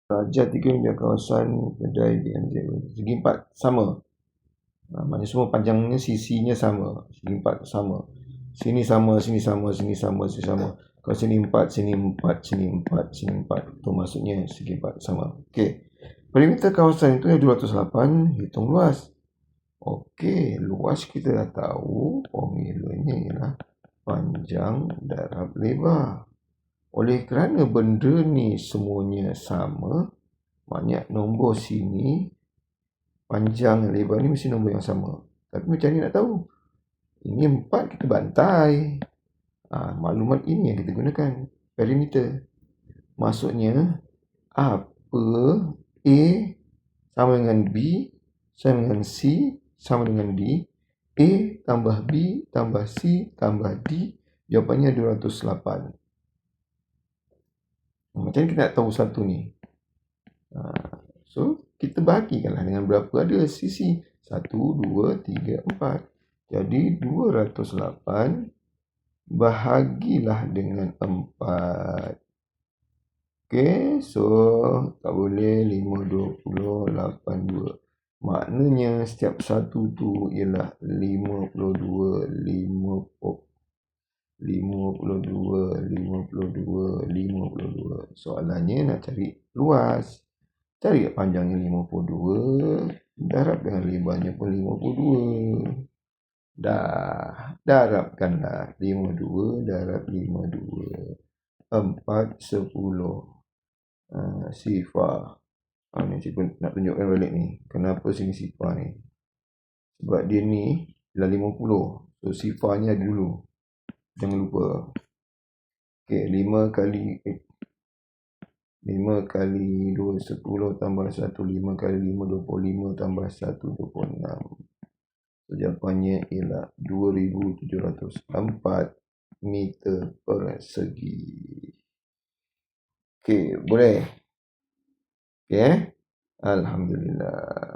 Darjah 3 hingga kawasan kedai BNZ. Segi 4 sama. Maknanya semua panjangnya, sisinya sama. Segi 4 sama. Sini sama, sini sama, sini sama, sini sama. Kalau sini 4, sini 4, sini 4, sini 4. Itu maksudnya segi 4 sama. Okey. Perimeter kawasan itu 208, hitung luas. Okey, luas kita dah tahu. Formulanya ialah panjang darab lebar. Oleh kerana benda ni semuanya sama, maknanya nombor sini, panjang lebar ni mesti nombor yang sama. Tapi macam ni nak tahu? Ini 4 kita bantai. Maklumat ini yang kita gunakan. Perimeter. Maksudnya, apa A sama dengan B, sama dengan C, sama dengan D. A tambah B tambah C tambah D. Jawapannya 208. Macam ni kita nak tahu satu ni. So, kita bahagikanlah dengan berapa ada sisi. 1, 2, 3, 4. Jadi, 208 bahagilah dengan 4. Okey, so tak boleh 5, 20, 8, 2. Maknanya setiap satu tu ialah 52, 52. Soalannya nak cari luas. Cari panjangnya 52, darab dengan lebarnya pun 52. Dah, darabkanlah 52 darab 52. 4, 10. Sifar. Ni cikgu nak tunjukkan balik ni. Kenapa sini sifar ni? Sebab dia ni ialah 50. So, sifarnya ada dulu. Jangan lupa. Okey, 5 kali 2, 10 tambah 1. 5 kali 5, 25 tambah 1, 26. So, jawapannya ialah 2704 meter persegi. Okey, boleh? Okey, Alhamdulillah.